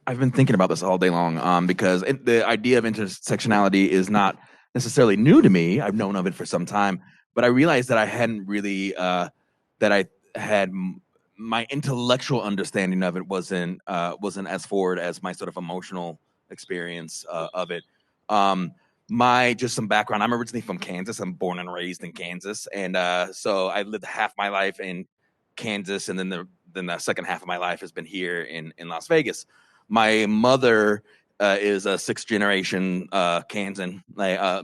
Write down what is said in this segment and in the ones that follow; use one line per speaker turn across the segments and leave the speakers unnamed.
I've been thinking about this all day long, because the idea of intersectionality is not necessarily new to me. I've known of it for some time, but I realized that I hadn't really that I had my intellectual understanding of it wasn't as forward as my sort of emotional experience of it. Just some background. I'm originally from Kansas. I'm born and raised in Kansas, and so I lived half my life in Kansas, and then the second half of my life has been here in Las Vegas. My mother is a sixth generation Kansan,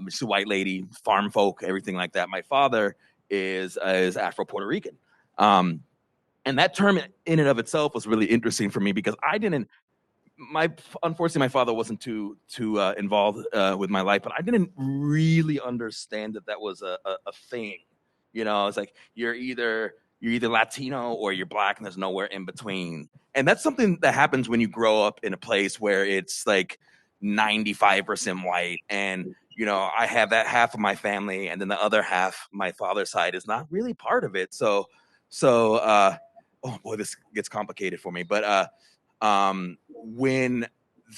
she's a white lady, farm folk, everything like that. My father is Afro Puerto Rican, and that term in and of itself was really interesting for me because unfortunately my father wasn't too involved with my life, but I didn't really understand that was a thing. It's like you're either Latino or you're Black, and there's nowhere in between. And that's something that happens when you grow up in a place where it's like 95% white, and I have that half of my family, and then the other half, my father's side, is not really part of it. So oh boy, this gets complicated for me, but when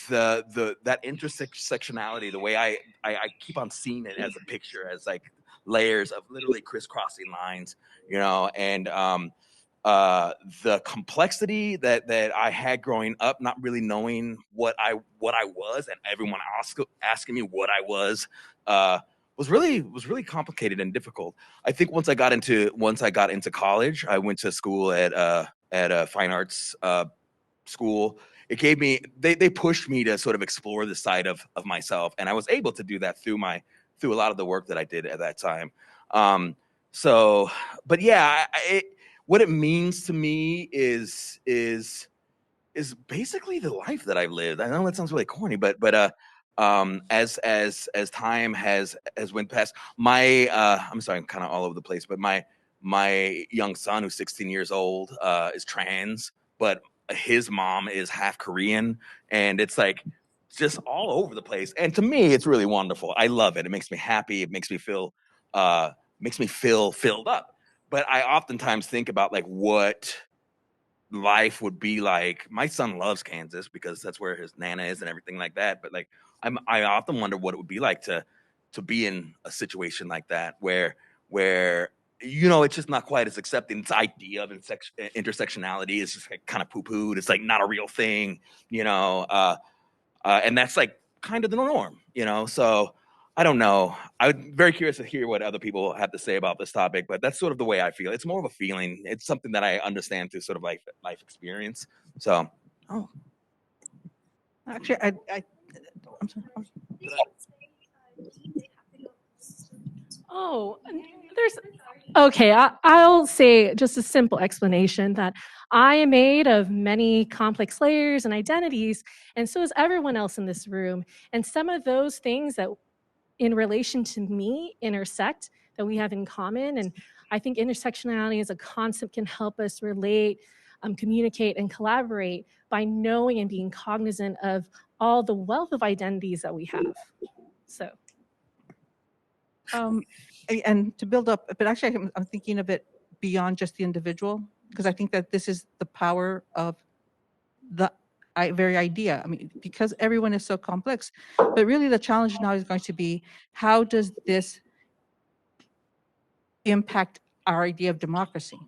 that intersectionality, the way I keep on seeing it as a picture, as like layers of literally crisscrossing lines, and the complexity that I had growing up, not really knowing what I was, and everyone asking me what I was really complicated and difficult. I think once I got into college, I went to school at a fine arts school. It gave me, they pushed me to sort of explore the side of myself, and I was able to do that through a lot of the work that I did at that time. But yeah, what it means to me is basically the life that I've lived. I know that sounds really corny, but as time has went past, I'm sorry, I'm kind of all over the place, but my young son, who's 16 years old, is trans, but his mom is half Korean, and it's like just all over the place. And to me, it's really wonderful. I love it. It makes me happy. It makes me feel filled up. But I oftentimes think about like what life would be like. My son loves Kansas because that's where his nana is and everything like that. But like I often wonder what it would be like to be in a situation like that where it's just not quite as accepting. This idea of intersectionality is just like kind of poo-pooed. It's like not a real thing, and that's like kind of the norm, So I don't know. I'm very curious to hear what other people have to say about this topic, but that's sort of the way I feel. It's more of a feeling. It's something that I understand through sort of like life experience. So,
actually, I'm sorry.
Oh, okay. I'll say just a simple explanation that I am made of many complex layers and identities, and so is everyone else in this room. And some of those things that in relation to me intersect that we have in common. And I think intersectionality as a concept can help us relate, communicate, and collaborate by knowing and being cognizant of all the wealth of identities that we have. So.
And to build up, but actually I'm thinking of it beyond just the individual, because I think that this is the power of the very idea. I mean, because everyone is so complex, but really the challenge now is going to be, how does this impact our idea of democracy?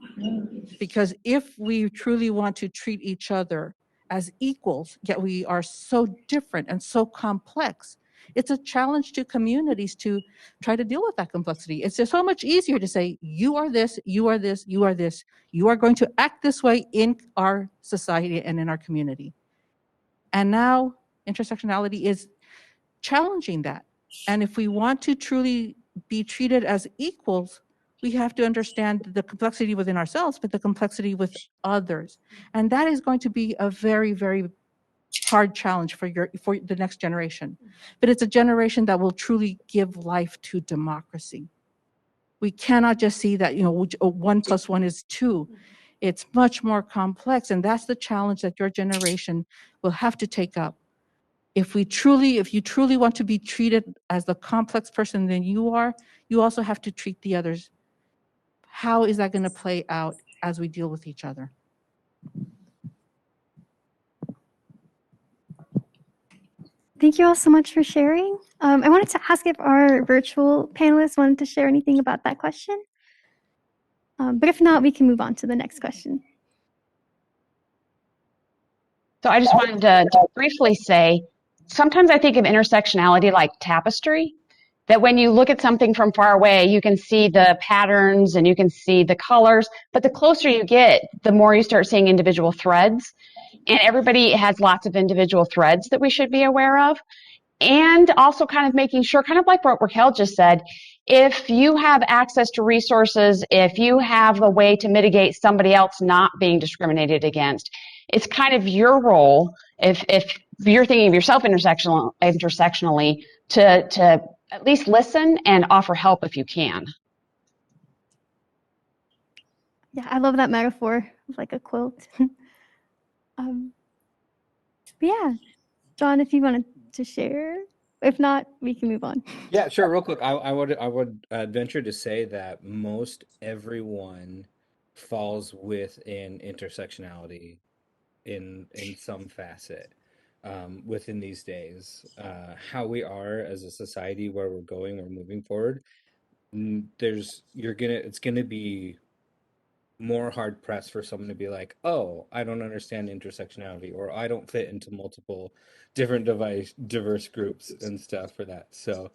Because if we truly want to treat each other as equals, yet we are so different and so complex, it's a challenge to communities to try to deal with that complexity. It's just so much easier to say, you are this, you are this, you are this. You are going to act this way in our society and in our community. And now intersectionality is challenging that. And if we want to truly be treated as equals, we have to understand the complexity within ourselves, but the complexity with others. And that is going to be a very, very hard challenge for the next generation. But it's a generation that will truly give life to democracy. We cannot just see that 1 + 1 is 2. It's much more complex, and that's the challenge that your generation will have to take up. If you truly want to be treated as the complex person that you are, you also have to treat the others. How is that going to play out as we deal with each other?
Thank you all so much for sharing. I wanted to ask if our virtual panelists wanted to share anything about that question. But if not, we can move on to the next question.
So I just wanted to briefly say, sometimes I think of intersectionality like tapestry, that when you look at something from far away, you can see the patterns and you can see the colors, but the closer you get, the more you start seeing individual threads. And everybody has lots of individual threads that we should be aware of. And also kind of making sure, kind of like what Raquel just said, if you have access to resources, if you have a way to mitigate somebody else not being discriminated against, it's kind of your role, if you're thinking of yourself intersectionally, to at least listen and offer help if you can.
Yeah, I love that metaphor, like a quilt. But yeah, John, if you wanted to share. If not, we can move on.
Yeah, sure. Real quick, I would venture to say that most everyone falls within intersectionality in some facet within these days. How we are as a society, where we're going, we're moving forward. It's gonna be more hard pressed for someone to be like, oh, I don't understand intersectionality, or I don't fit into multiple different diverse groups and stuff for that. So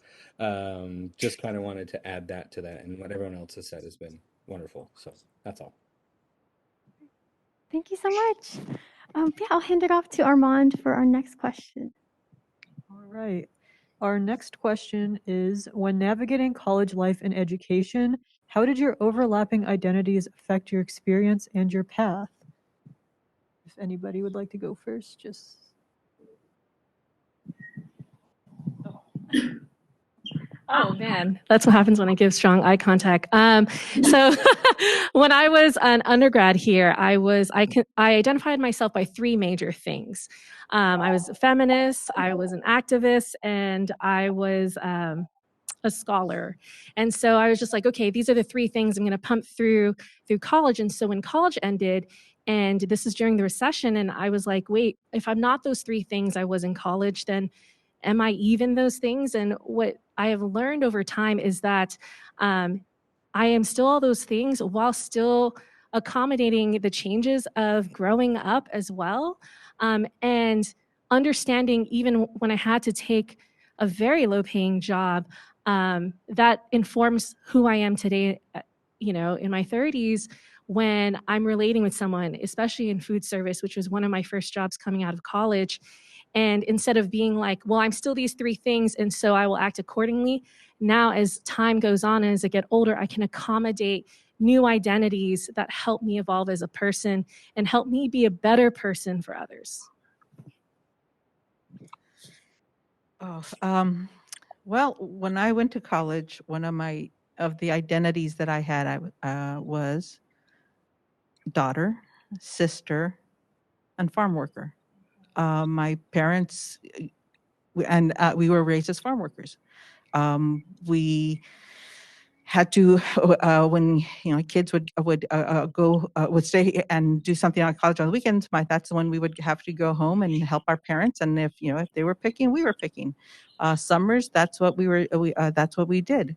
just kind of wanted to add that to that, and what everyone else has said has been wonderful. So that's all.
Thank you so much. Yeah, I'll hand it off to Armand for our next question.
All right. Our next question is, when navigating college life and education, how did your overlapping identities affect your experience and your path? If anybody would like to go first, just...
Oh man, that's what happens when I give strong eye contact. So when I was an undergrad here, I identified myself by three major things. I was a feminist, I was an activist, and I was a scholar. And so I was just like, okay, these are the three things I'm going to pump through college. And so when college ended, and this is during the recession, and I was like, wait, if I'm not those three things I was in college, then am I even those things? And what I have learned over time is that I am still all those things while still accommodating the changes of growing up as well. And understanding, even when I had to take a very low paying job, that informs who I am today, in my 30s, when I'm relating with someone, especially in food service, which was one of my first jobs coming out of college. And instead of being like, well, I'm still these three things, and so I will act accordingly, now as time goes on and as I get older, I can accommodate new identities that help me evolve as a person and help me be a better person for others.
Well, when I went to college, one of the identities that I had, was daughter, sister, and farm worker. My parents, we were raised as farm workers. We had to, when kids would stay and do something on college on the weekends, that's when we would have to go home and help our parents. And if they were picking, we were picking. Summers, that's what we did.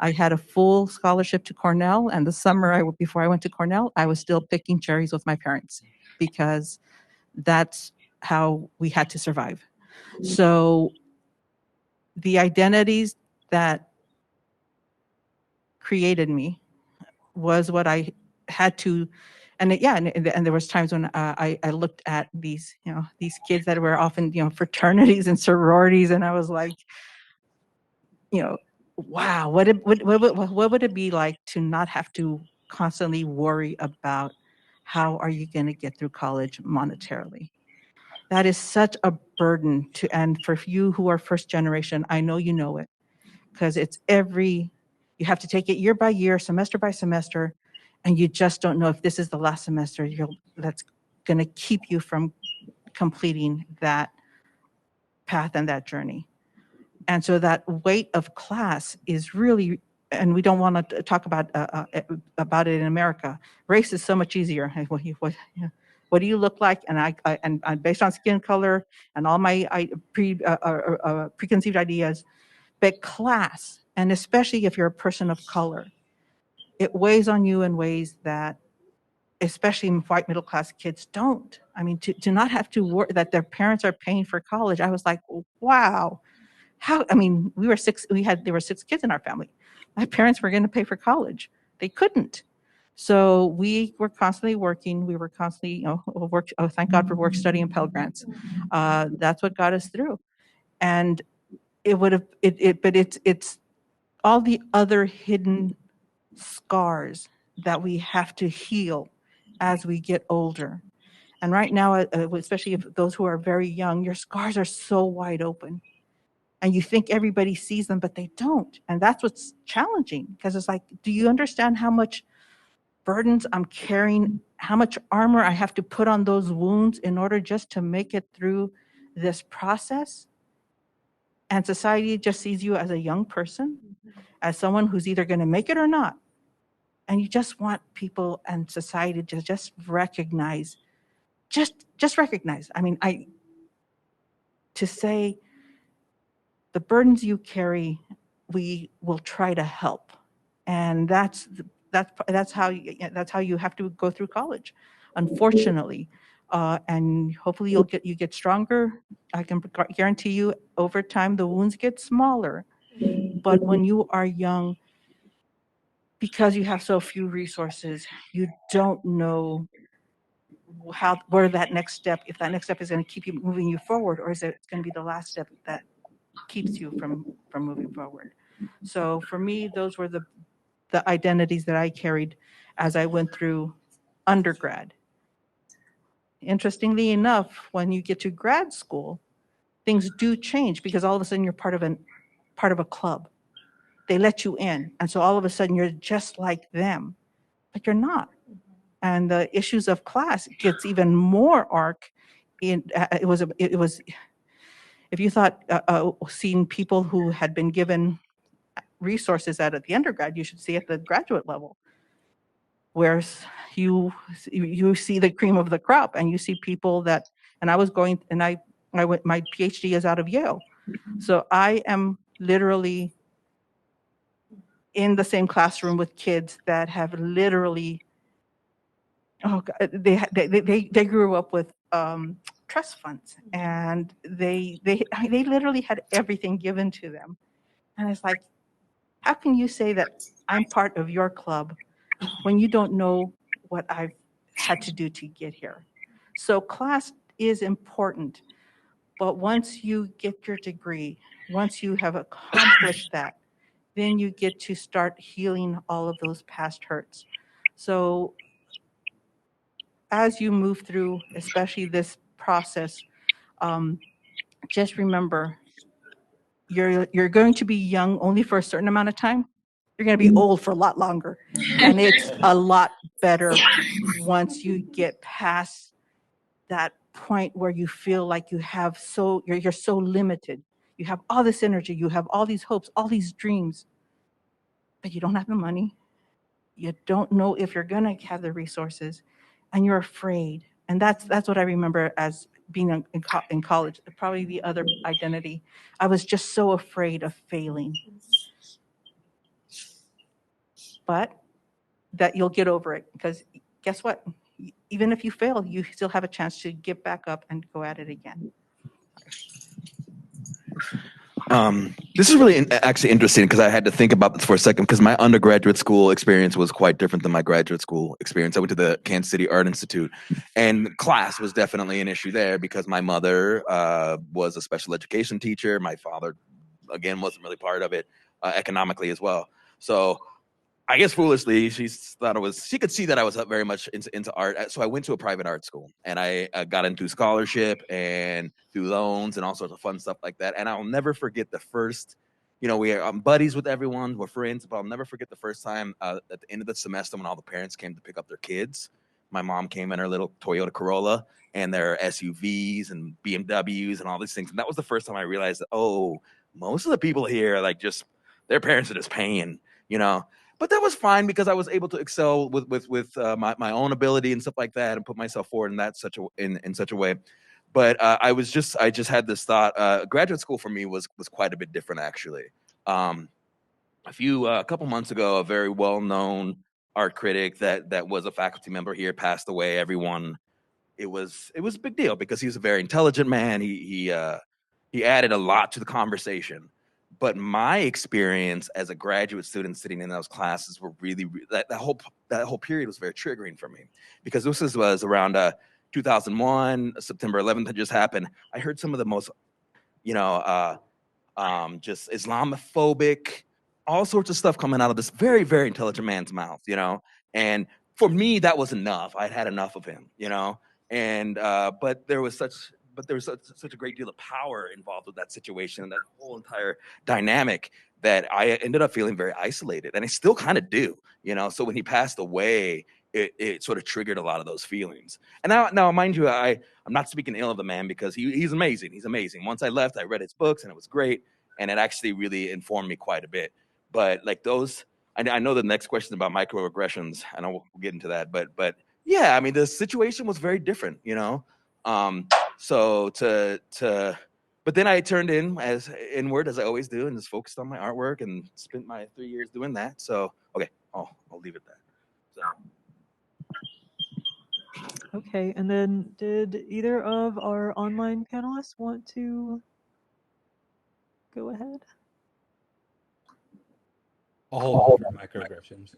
I had a full scholarship to Cornell, and the summer before I went to Cornell, I was still picking cherries with my parents because that's how we had to survive. So the identities that created me was what I had to, and there was times when I looked at these kids that were often fraternities and sororities, and I was like, wow, what would it be like to not have to constantly worry about how are you going to get through college monetarily? That is such a burden and for you who are first generation, I know you know it, because you have to take it year by year, semester by semester, and you just don't know if this is the last semester that's going to keep you from completing that path and that journey. And so that weight of class is really, and we don't want to talk about it in America. Race is so much easier. what do you look like? And and based on skin color and all my preconceived ideas, but class, and especially if you're a person of color, it weighs on you in ways that especially white middle class kids don't. I mean, to not have to work, that their parents are paying for college. I was like, wow, how, I mean, there were 6 kids in our family. My parents were going to pay for college. They couldn't. So we were constantly working. We were constantly, thank God for work, study, and Pell Grants. That's what got us through. And but it's all the other hidden scars that we have to heal as we get older. And right now, especially if those who are very young, your scars are so wide open. And you think everybody sees them, but they don't. And that's what's challenging, because it's like, do you understand how much burdens I'm carrying, how much armor I have to put on those wounds in order just to make it through this process? And society just sees you as a young person, as someone who's either going to make it or not. And you just want people and society to just recognize, just recognize. I mean, to say the burdens you carry, we will try to help. And that's how you have to go through college, unfortunately. And hopefully you get stronger. I can guarantee you over time the wounds get smaller. But when you are young, because you have so few resources, you don't know where that next step, if that next step is going to keep you moving you forward, or is it going to be the last step that keeps you from moving forward. So for me, those were the identities that I carried as I went through undergrad. Interestingly enough, when you get to grad school, things do change, because all of a sudden you're part of a club. They let you in, and so all of a sudden you're just like them, but you're not. And the issues of class gets even more arc. It was if you thought seeing people who had been given resources at the undergrad, you should see at the graduate level, where you see the cream of the crop, and you see people that, and I went, my PhD is out of Yale. So I am literally in the same classroom with kids that have literally, oh God, they grew up with trust funds, and they literally had everything given to them. And it's like, how can you say that I'm part of your club when you don't know what I've had to do to get here? So class is important, but once you get your degree, once you have accomplished that, then you get to start healing all of those past hurts. So as you move through, especially this process, just remember, you're going to be young only for a certain amount of time. You're going to be old for a lot longer. And it's a lot better once you get past that point where you feel like you're so limited. You have all this energy, you have all these hopes, all these dreams, but you don't have the money. You don't know if you're going to have the resources, and you're afraid. And that's what I remember as being in college. Probably the other identity, I was just so afraid of failing. But that you'll get over it, because guess what? Even if you fail, you still have a chance to get back up and go at it again.
This is really actually interesting, because I had to think about this for a second, because my undergraduate school experience was quite different than my graduate school experience. I went to the Kansas City Art Institute, and class was definitely an issue there, because my mother was a special education teacher. My father, again, wasn't really part of it economically as well. So I guess foolishly, she could see that I was very much into art. So I went to a private art school, and I got into scholarship and through loans and all sorts of fun stuff like that. And I'll never forget the first, we are buddies with everyone, we're friends, but I'll never forget the first time at the end of the semester when all the parents came to pick up their kids. My mom came in her little Toyota Corolla and their SUVs and BMWs and all these things. And that was the first time I realized that, most of the people here, like, just their parents are just paying, but that was fine because I was able to excel with my own ability and stuff like that, and put myself forward in such a way. But I just had this thought. Graduate school for me was quite a bit different, actually. Um, a couple months ago, a very well known art critic that was a faculty member here passed away. Everyone, it was a big deal because he was a very intelligent man. He added a lot to the conversation. But my experience as a graduate student sitting in those classes were really that whole period was very triggering for me, because was around 2001. September 11th had just happened. I heard some of the most, you know, just Islamophobic, all sorts of stuff coming out of this very, very intelligent man's mouth, And for me, that was enough. I'd had enough of him, And but there was such a great deal of power involved with that situation and that whole entire dynamic that I ended up feeling very isolated, and I still kind of do, So when he passed away, it sort of triggered a lot of those feelings. And now, mind you, I'm not speaking ill of the man, because he's amazing. He's amazing. Once I left, I read his books, and it was great, and it actually really informed me quite a bit. But like those, I know the next question is about microaggressions, and we'll get into that. But yeah, I mean, the situation was very different, So but then I turned inward as I always do, and just focused on my artwork and spent my 3 years doing that. So okay, I'll leave it there. So.
Okay, and then did either of our online panelists want to go ahead?
I'll hold off for microaggressions.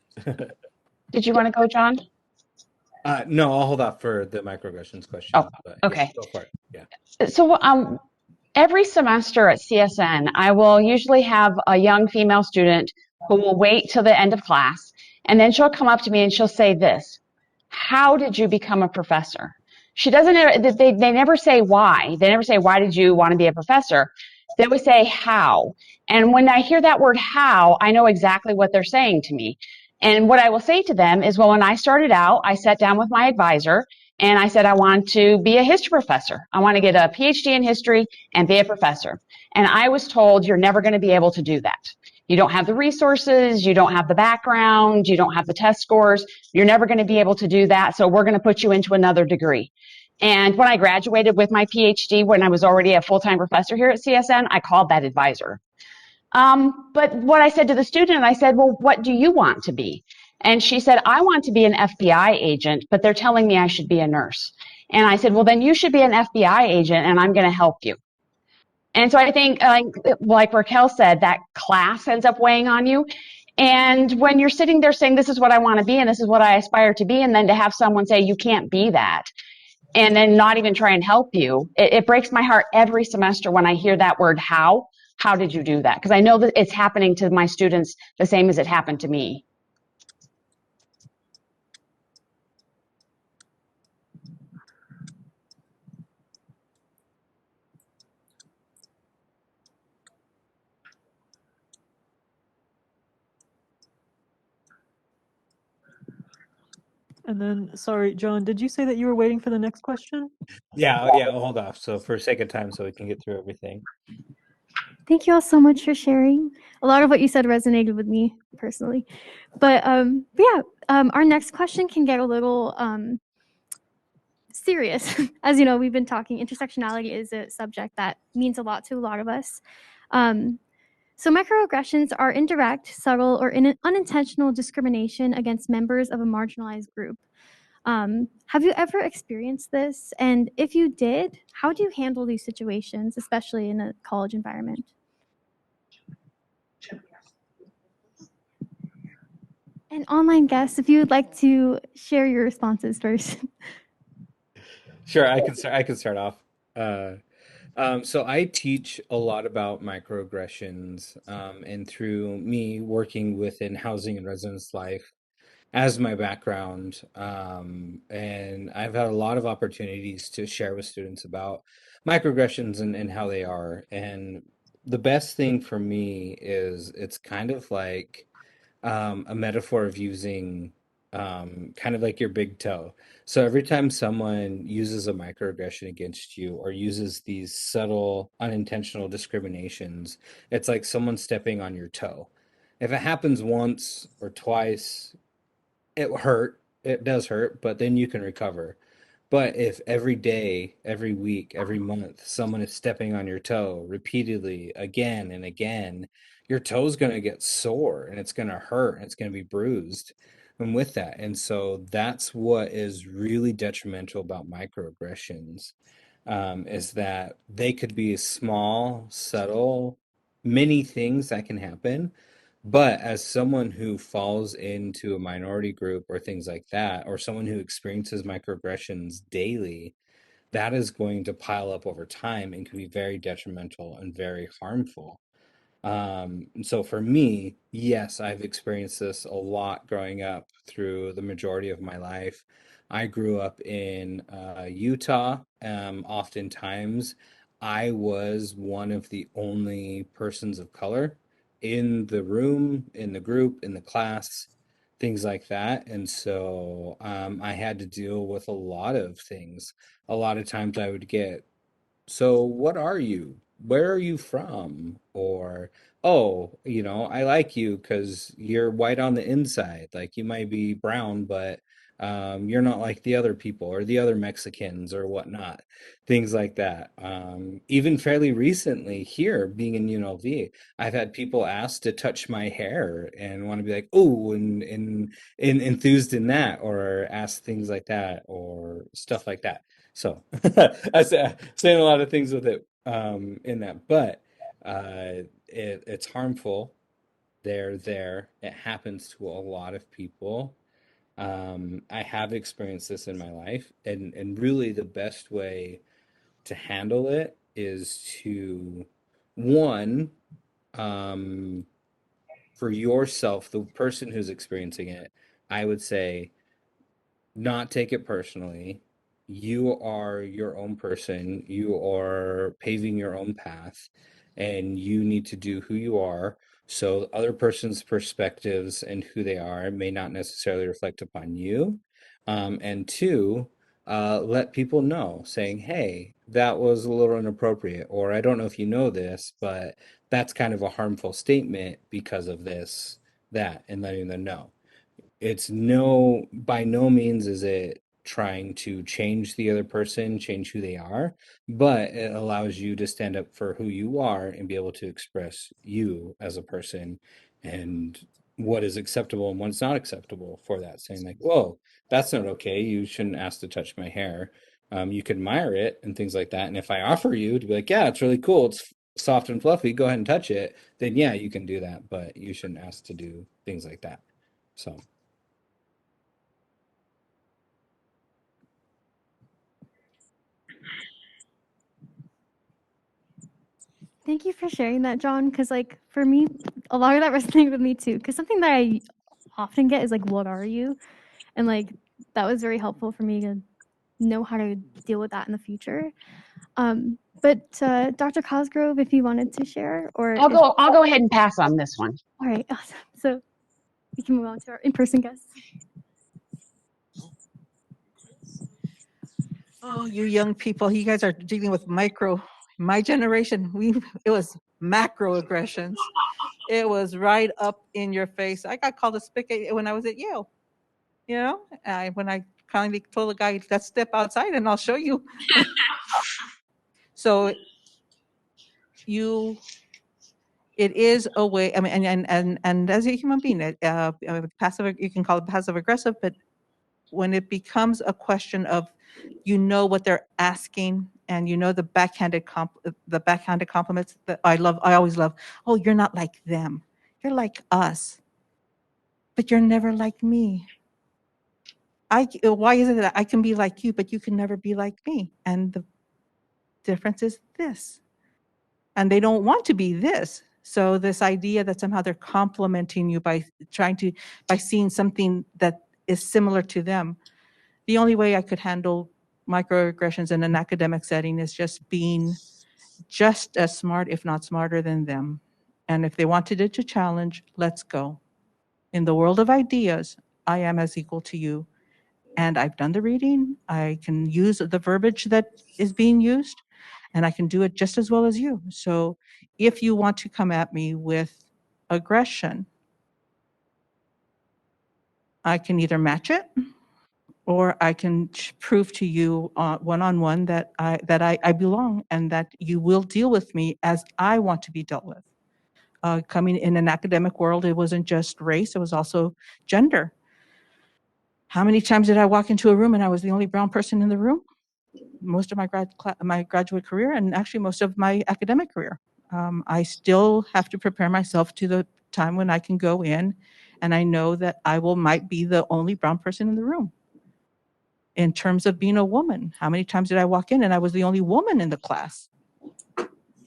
Did you want to go, John?
No, I'll hold off for the microaggressions question.
Oh,
but
okay.
Yeah, go for it. Yeah.
So every semester at CSN, I will usually have a young female student who will wait till the end of class, and then she'll come up to me and she'll say this: how did you become a professor? She doesn't, they never say why. They never say, why did you want to be a professor? They always say how. And when I hear that word how, I know exactly what they're saying to me. And what I will say to them is, well, when I started out, I sat down with my advisor and I said, I want to be a history professor. I want to get a PhD in history and be a professor. And I was told, you're never going to be able to do that. You don't have the resources, you don't have the background, you don't have the test scores, you're never going to be able to do that, so we're going to put you into another degree. And when I graduated with my PhD, when I was already a full-time professor here at CSN, I called that advisor. But what I said to the student, I said, well, what do you want to be? And she said, I want to be an FBI agent, but they're telling me I should be a nurse. And I said, well, then you should be an FBI agent, and I'm going to help you. And so I think, like Raquel said, that class ends up weighing on you. And when you're sitting there saying, this is what I want to be and this is what I aspire to be, and then to have someone say, you can't be that, and then not even try and help you, it breaks my heart every semester when I hear that word, how. How did you do that? Because I know that it's happening to my students the same as it happened to me.
And then, sorry, John, did you say that you were waiting for the next question?
Yeah, I'll hold off. So for sake of time, so we can get through everything.
Thank you all so much for sharing. A lot of what you said resonated with me personally. But yeah, our next question can get a little serious. As you know, we've been talking, intersectionality is a subject that means a lot to a lot of us. So microaggressions are indirect, subtle, or unintentional discrimination against members of a marginalized group. Have you ever experienced this? And if you did, how do you handle these situations, especially in a college environment? And online guests, if you would like to share your responses first.
Sure, I can start off. So I teach a lot about microaggressions, and through me working within housing and residence life as my background, and I've had a lot of opportunities to share with students about microaggressions and how they are. And the best thing for me is it's kind of like a metaphor of using kind of like your big toe. So every time someone uses a microaggression against you or uses these subtle, unintentional discriminations, it's like someone stepping on your toe. If it happens once or twice, it does hurt, but then you can recover. But if every day, every week, every month, someone is stepping on your toe repeatedly again and again, your toe's going to get sore and it's going to hurt and it's going to be bruised. And with that, and so that's what is really detrimental about microaggressions, is that they could be small, subtle, many things that can happen. But as someone who falls into a minority group or things like that, or someone who experiences microaggressions daily, that is going to pile up over time and can be very detrimental and very harmful. And so for me, yes, I've experienced this a lot growing up through the majority of my life. I grew up in Utah. Oftentimes, I was one of the only persons of color in the room, in the group, in the class, things like that. And so I had to deal with a lot of things. A lot of times I would get, so what are you? Where are you from? Or, oh, I like you because you're white on the inside. Like you might be brown, but you're not like the other people or the other Mexicans or whatnot. Things like that. Even fairly recently here, being in UNLV, I've had people ask to touch my hair and want to be like, oh, and enthused in that, or ask things like that or stuff like that. So I say saying a lot of things with it in that, but it's harmful. They're there. It happens to a lot of people. I have experienced this in my life, and really the best way to handle it is to, one, um, for yourself, the person who's experiencing it, I would say not take it personally. You are your own person. You are paving your own path, and you need to do who you are. So, other person's perspectives and who they are may not necessarily reflect upon you. And two, let people know, saying, hey, that was a little inappropriate, or I don't know if you know this, but that's kind of a harmful statement because of this, that, and letting them know. It's no, by no means is it trying to change the other person, change who they are, but it allows you to stand up for who you are and be able to express you as a person and what is acceptable and what's not acceptable for that. Saying like, whoa, that's not okay. You shouldn't ask to touch my hair. You can admire it and things like that. And if I offer you to be like, yeah, it's really cool. It's soft and fluffy. Go ahead and touch it. Then yeah, you can do that, but you shouldn't ask to do things like that. So.
Thank you for sharing that, John. Because, like, for me, a lot of that resonated with me too. Because something that I often get is like, "What are you?" And like, that was very helpful for me to know how to deal with that in the future. But Dr. Cosgrove, if you wanted to share, or
I'll go ahead and pass on this one.
all right, awesome. So we can move on to our in-person guests.
Oh, you young people, you guys are dealing with micro. My generation, it was macroaggressions. It was right up in your face. I got called a spigot when I was at Yale. When I kindly told the guy, let's step outside and I'll show you. So it is a way. I mean, and as a human being, passive, you can call it passive aggressive, but when it becomes a question of, what they're asking, and the backhanded compliments that I always love. Oh, you're not like them. You're like us, but you're never like me. Why is it that I can be like you, but you can never be like me? And the difference is this. And they don't want to be this. So this idea that somehow they're complimenting you by seeing something that is similar to them. The only way I could handle microaggressions in an academic setting is just being just as smart, if not smarter than them. And if they wanted it to challenge, let's go. In the world of ideas, I am as equal to you. And I've done the reading. I can use the verbiage that is being used, and I can do it just as well as you. So if you want to come at me with aggression, I can either match it, or I can prove to you one-on-one that I belong and that you will deal with me as I want to be dealt with. Coming in an academic world, it wasn't just race, it was also gender. How many times did I walk into a room and I was the only brown person in the room? Most of my graduate career, and actually most of my academic career. I still have to prepare myself to the time when I can go in and I know that I might be the only brown person in the room. In terms of being a woman, how many times did I walk in and I was the only woman in the class?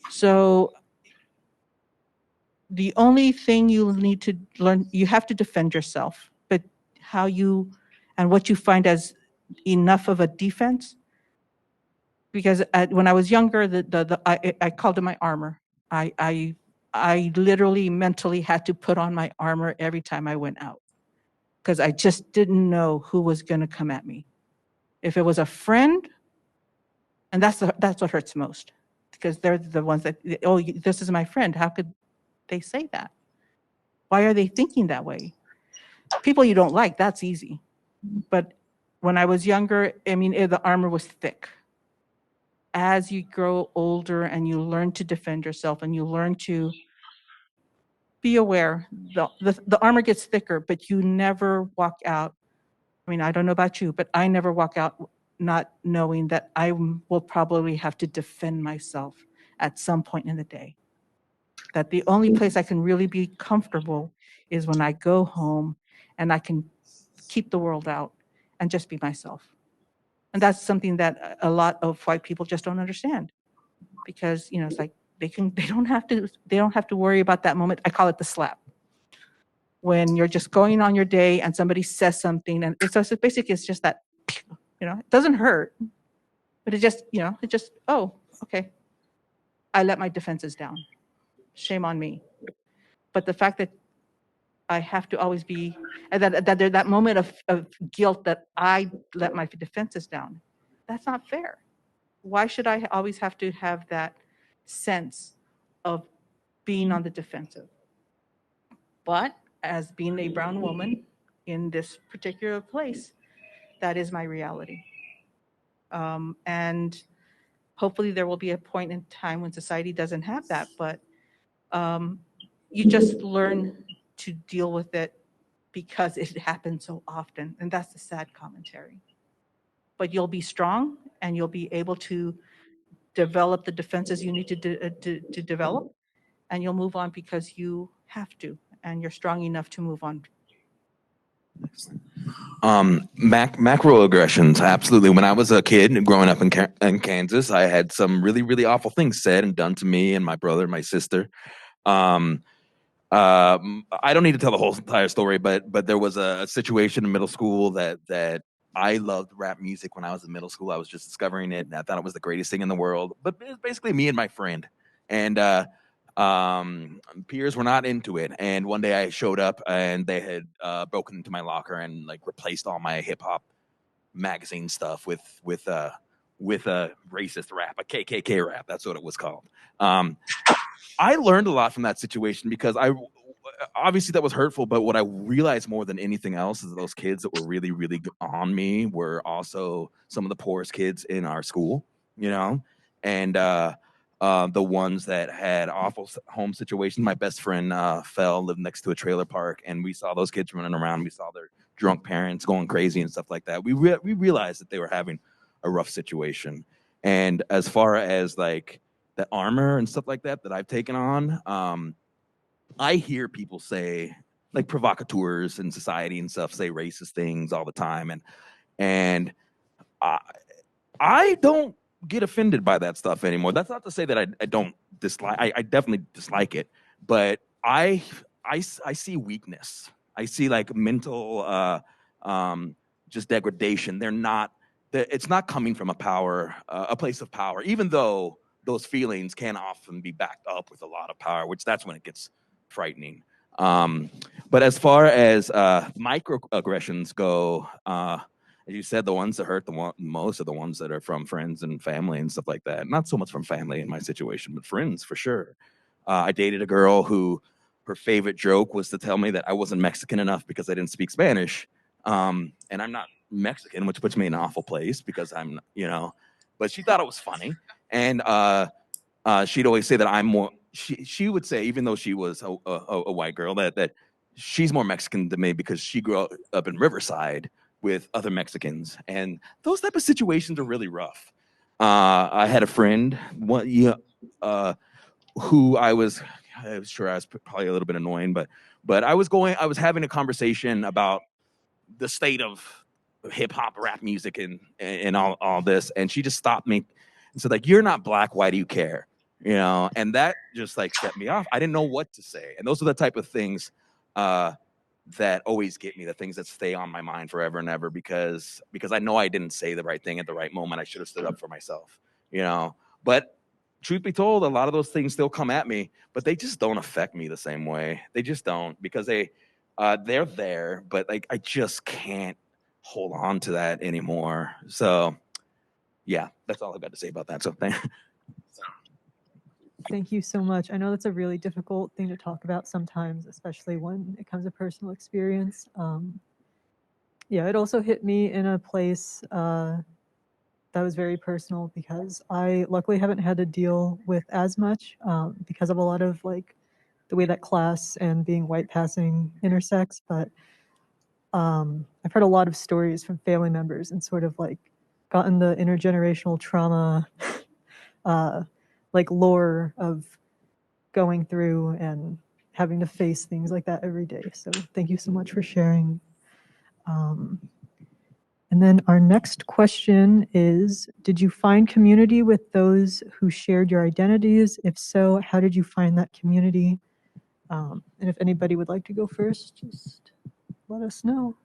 So the only thing you need to learn, you have to defend yourself, but how you and what you find as enough of a defense, because when I was younger, I called it my armor. I literally mentally had to put on my armor every time I went out because I just didn't know who was going to come at me. If it was a friend, and that's what hurts most, because they're the ones that, oh, this is my friend. How could they say that? Why are they thinking that way? People you don't like, that's easy. But when I was younger, I mean, the armor was thick. As you grow older and you learn to defend yourself and you learn to be aware, the armor gets thicker, but you never walk out. I mean, I don't know about you, but I never walk out not knowing that I will probably have to defend myself at some point in the day. That the only place I can really be comfortable is when I go home and I can keep the world out and just be myself. And that's something that a lot of white people just don't understand, because it's like they don't have to worry about that moment. I call it the slap. When you're just going on your day and somebody says something, and it's basically it's just that, it doesn't hurt, but it just, oh, okay, I let my defenses down. Shame on me. But the fact that I have to always be, and that there's that moment of guilt that I let my defenses down, that's not fair. Why should I always have to have that sense of being on the defensive? But as being a brown woman in this particular place, that is my reality. And hopefully there will be a point in time when society doesn't have that, but you just learn to deal with it because it happens so often, and that's the sad commentary. But you'll be strong and you'll be able to develop the defenses you need to develop, and you'll move on because you have to, and you're strong enough to move on.
Macroaggressions, absolutely. When I was a kid growing up in Kansas, I had some really, really awful things said and done to me and my brother and my sister. I don't need to tell the whole entire story, but there was a situation in middle school that I loved rap music when I was in middle school. I was just discovering it, and I thought it was the greatest thing in the world. But it was basically me and my friend, and peers were not into it. And one day I showed up, and they had broken into my locker and like replaced all my hip hop magazine stuff with a racist rap, a KKK rap. That's what it was called. I learned a lot from that situation because obviously that was hurtful, but what I realized more than anything else is that those kids that were really, really on me were also some of the poorest kids in our school, and the ones that had awful home situations. My best friend lived next to a trailer park, and we saw those kids running around. We saw their drunk parents going crazy and stuff like that. We realized that they were having a rough situation. And as far as like the armor and stuff like that I've taken on, I hear people say, like provocateurs in society and stuff, say racist things all the time, and I don't get offended by that stuff anymore. That's not to say that I don't dislike. I definitely dislike it, but I see weakness. I see like mental just degradation. It's not coming from a place of power, even though those feelings can often be backed up with a lot of power, which that's when it gets frightening. But as far as microaggressions go, as you said, the ones that hurt most are the ones that are from friends and family and stuff like that. Not so much from family in my situation, but friends for sure. I dated a girl who her favorite joke was to tell me that I wasn't Mexican enough because I didn't speak Spanish. And I'm not Mexican, which puts me in an awful place because I'm, you know, but she thought it was funny. And she'd always say that I'm more, she would say, even though she was a white girl, that she's more Mexican than me because she grew up in Riverside with other Mexicans. And those type of situations are really rough. I had a friend, who I was sure I was probably a little bit annoying, but I was having a conversation about the state of hip hop, rap music, and all this, and she just stopped me and said, like, "You're not black. Why do you care?" You know, and that just like set me off. I didn't know what to say, and those are the type of things that always get me, the things that stay on my mind forever and ever, because I know I didn't say the right thing at the right moment. I should have stood up for myself, you know. But truth be told, a lot of those things still come at me, but they just don't affect me the same way. They just don't, because they're there, but like I just can't hold on to that anymore. So yeah, that's all I've got to say about that. So
Thank you so much. I know that's a really difficult thing to talk about sometimes, especially when it comes to personal experience. Yeah, it also hit me in a place that was very personal, because I luckily haven't had to deal with as much because of a lot of like the way that class and being white passing intersects. But I've heard a lot of stories from family members and sort of like gotten the intergenerational trauma like lore of going through and having to face things like that every day. So thank you so much for sharing. And then our next question is, did you find community with those who shared your identities? If so, how did you find that community? And if anybody would like to go first, just let us know.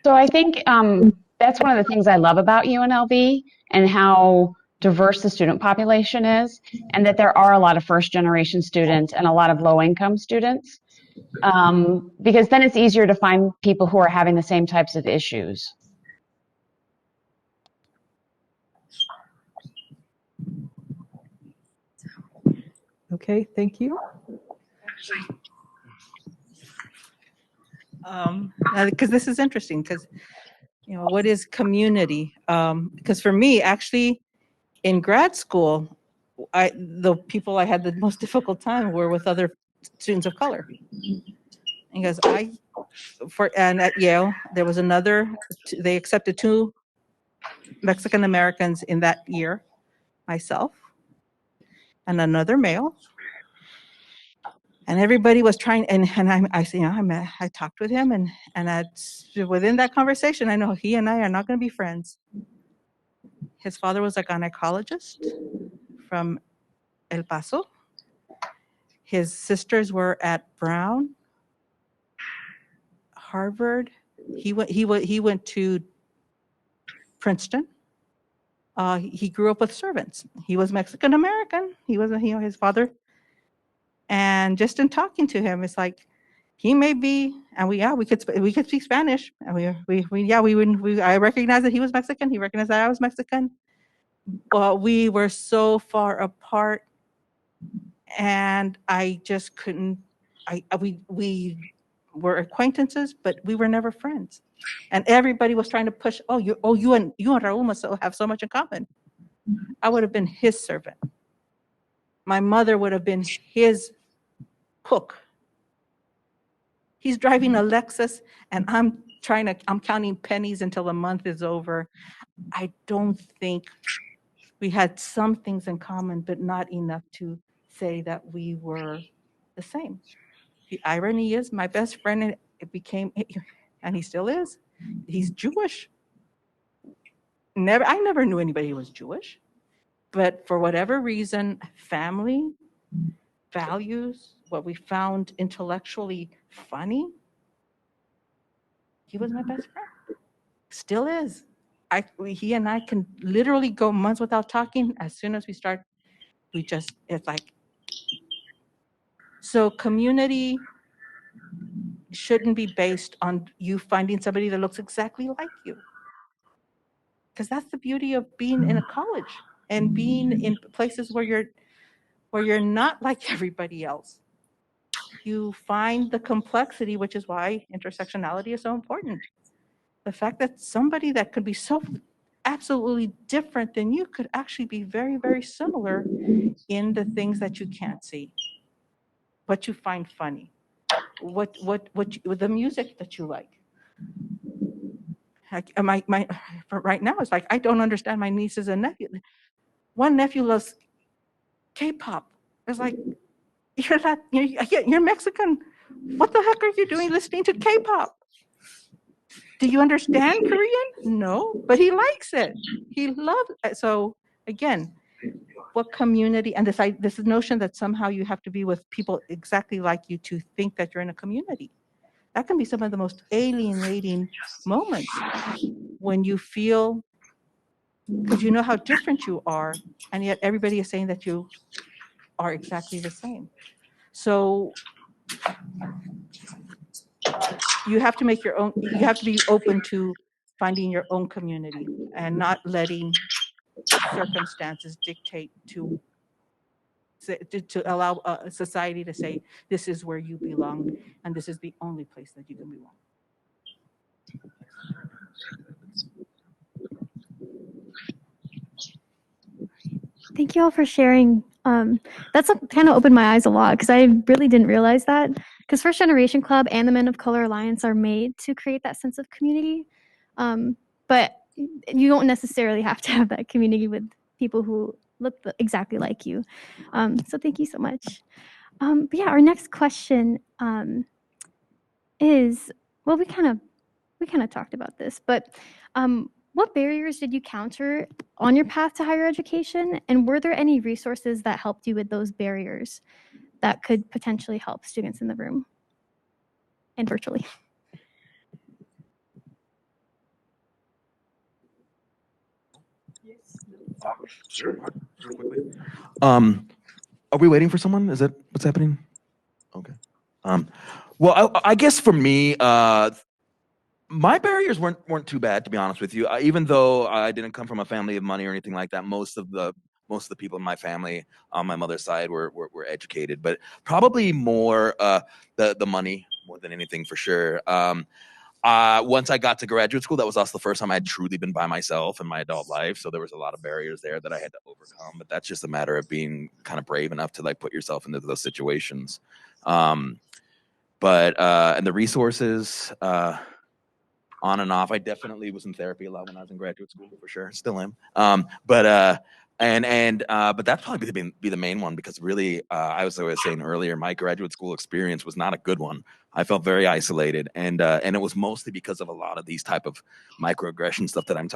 So I think that's one of the things I love about UNLV and how diverse the student population is, and that there are a lot of first-generation students and a lot of low-income students, because then it's easier to find people who are having the same types of issues.
Okay, thank you.
Because this is interesting, because you know, what is community? Because for me, actually, in grad school, the people I had the most difficult time were with other students of color. Because and at Yale, there was they accepted 2 Mexican Americans in that year, myself and another male. And everybody was trying, and I talked with him, and within that conversation, I know he and I are not going to be friends. His father was a gynecologist from El Paso. His sisters were at Brown, Harvard. He went to Princeton. He grew up with servants. He was Mexican American. He was, his father. And just in talking to him, it's like he may be, and we could speak Spanish, and I recognized that he was Mexican. He recognized that I was Mexican, but we were so far apart, and I just couldn't. We were acquaintances, but we were never friends. And everybody was trying to push. You and Raul must have so much in common. I would have been his servant. My mother would have been his cook. He's driving a Lexus, and I'm counting pennies until the month is over. I don't think we had some things in common, but not enough to say that we were the same. The irony is, my best friend, and he still is, he's Jewish. I never knew anybody who was Jewish, but for whatever reason, family, values, what we found intellectually funny, he was my best friend. Still is. He and I can literally go months without talking. As soon as we start, it's like, so community shouldn't be based on you finding somebody that looks exactly like you. Because that's the beauty of being in a college. and being in places where you're not like everybody else. You find the complexity, which is why intersectionality is so important. The fact that somebody that could be so absolutely different than you could actually be very, very similar in the things that you can't see, what you find funny, the music that you like. For right now, it's like I don't understand my nieces and nephews. One nephew loves K-pop. It's like, you're Mexican. What the heck are you doing listening to K-pop? Do you understand Korean? No, but he likes it. He loves it. So again, what community, and this notion that somehow you have to be with people exactly like you to think that you're in a community. That can be some of the most alienating moments when you feel, because you know how different you are, and yet everybody is saying that you are exactly the same. So you have to make your own, you have to be open to finding your own community and not letting circumstances dictate to allow society to say, this is where you belong, and this is the only place that you can belong.
Thank you all for sharing. That's kind of opened my eyes a lot because I really didn't realize that. Because First Generation Club and the Men of Color Alliance are made to create that sense of community. But you don't necessarily have to have that community with people who look exactly like you. So thank you so much. But yeah, our next question is, well, we kind of talked about this, but what barriers did you counter on your path to higher education? And were there any resources that helped you with those barriers that could potentially help students in the room and virtually?
Sure. Quickly. Are we waiting for someone? Is that what's happening? Okay. Well, I guess for me, my barriers weren't too bad, to be honest with you. Even though I didn't come from a family of money or anything like that, most of the people in my family on my mother's side were educated, but probably more the money more than anything, for sure. Once I got to graduate school, that was also the first time I had truly been by myself in my adult life. So there was a lot of barriers there that I had to overcome, but that's just a matter of being kind of brave enough to like put yourself into those situations. And the resources, on and off, I definitely was in therapy a lot when I was in graduate school, for sure. Still am. But that's probably be the main one, because really, I was saying earlier, my graduate school experience was not a good one. I felt very isolated, and it was mostly because of a lot of these type of microaggression stuff that I'm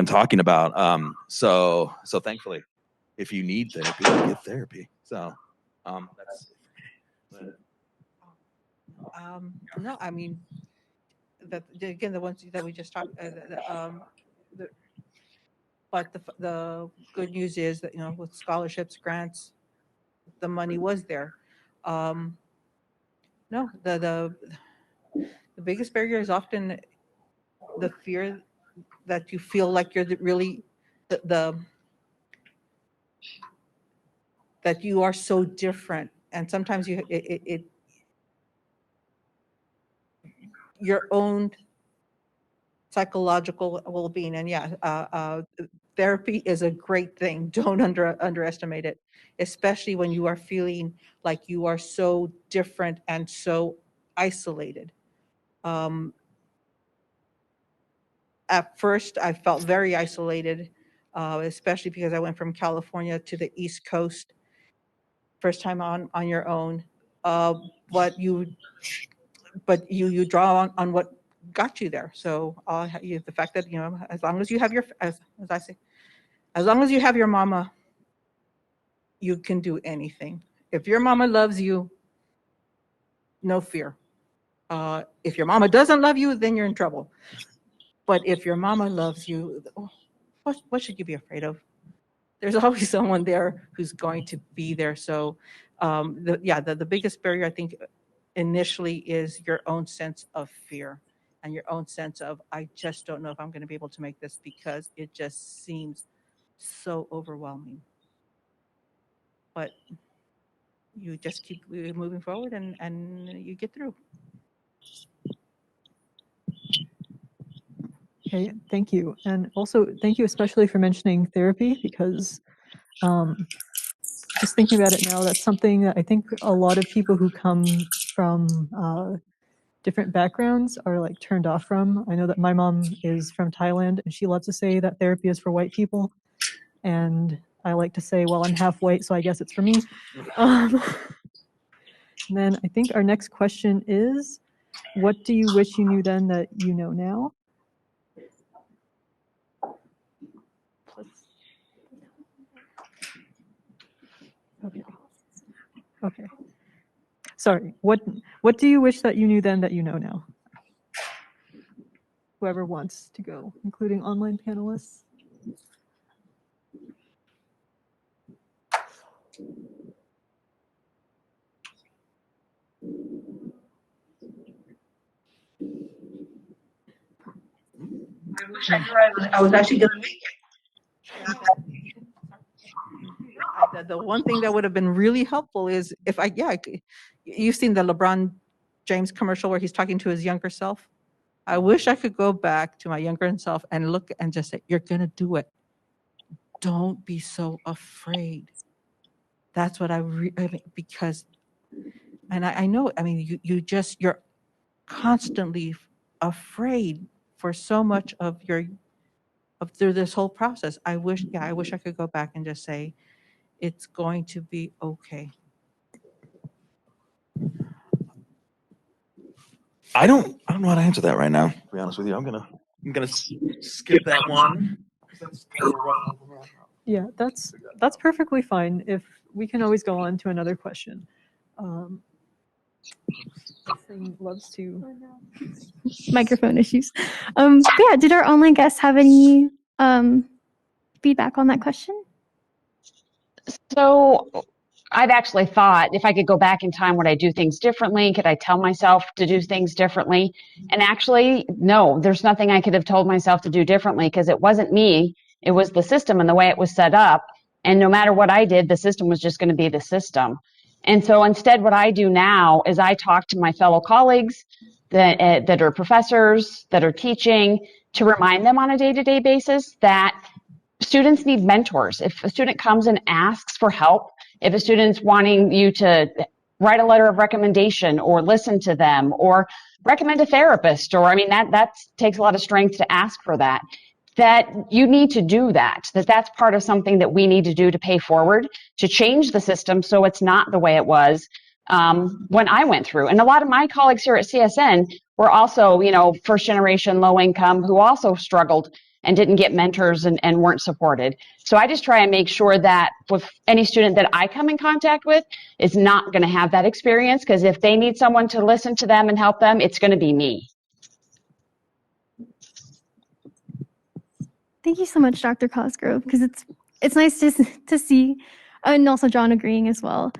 talking about. So thankfully, if you need therapy, get therapy. So that's.
No, I mean, again, the ones that we just talked, but the good news is that, with scholarships, grants, the money was there. No, the biggest barrier is often the fear that you feel like you're really that you are so different, and sometimes your own psychological well-being. And yeah, therapy is a great thing. Don't underestimate it, especially when you are feeling like you are so different and so isolated. At first, I felt very isolated, especially because I went from California to the East Coast, first time on your own. But you draw on what got you there. So the fact that, as long as you have as I say, as long as you have your mama, you can do anything. If your mama loves you, no fear. If your mama doesn't love you, then you're in trouble. But if your mama loves you, what should you be afraid of? There's always someone there who's going to be there. So the biggest barrier, I think, initially is your own sense of fear and your own sense of, I just don't know if I'm going to be able to make this, because it just seems so overwhelming. But you just keep moving forward and you get through.
Okay, thank you. And also thank you especially for mentioning therapy, because just thinking about it now, that's something that I think a lot of people who come from different backgrounds are like turned off from. I know that my mom is from Thailand and she loves to say that therapy is for white people. And I like to say, well, I'm half white, so I guess it's for me. And then I think our next question is, what do you wish you knew then that you know now? Okay. Okay. Sorry. What do you wish that you knew then that you know now? Whoever wants to go, including online panelists.
I wish I knew I was actually going to make it.
The one thing that would have been really helpful is if you've seen the LeBron James commercial where he's talking to his younger self. I wish I could go back to my younger self and look and just say, you're going to do it. Don't be so afraid. That's what I mean, because, and I know, I mean, you're constantly afraid for so much of through this whole process. I wish I could go back and just say, it's going to be okay.
I don't know how to answer that right now, to be honest with you. I'm gonna skip that one.
Yeah, that's perfectly fine. If we can always go on to another question. This thing loves to.
Microphone issues. Yeah, did our online guests have any feedback on that question?
So I've actually thought, if I could go back in time, would I do things differently? Could I tell myself to do things differently? And actually, no, there's nothing I could have told myself to do differently, because it wasn't me. It was the system and the way it was set up. And no matter what I did, the system was just going to be the system. And so instead, what I do now is I talk to my fellow colleagues that are professors, that are teaching, to remind them on a day-to-day basis that students need mentors. If a student comes and asks for help, if a student's wanting you to write a letter of recommendation or listen to them or recommend a therapist, or, I mean, that takes a lot of strength to ask for that you need to do that's part of something that we need to do to pay forward, to change the system so it's not the way it was when I went through. And a lot of my colleagues here at CSN were also, first generation, low income, who also struggled and didn't get mentors and weren't supported. So I just try and make sure that with any student that I come in contact with is not going to have that experience, because if they need someone to listen to them and help them, it's going to be me.
Thank you so much, Dr. Cosgrove, because it's nice to see, and also John agreeing as well.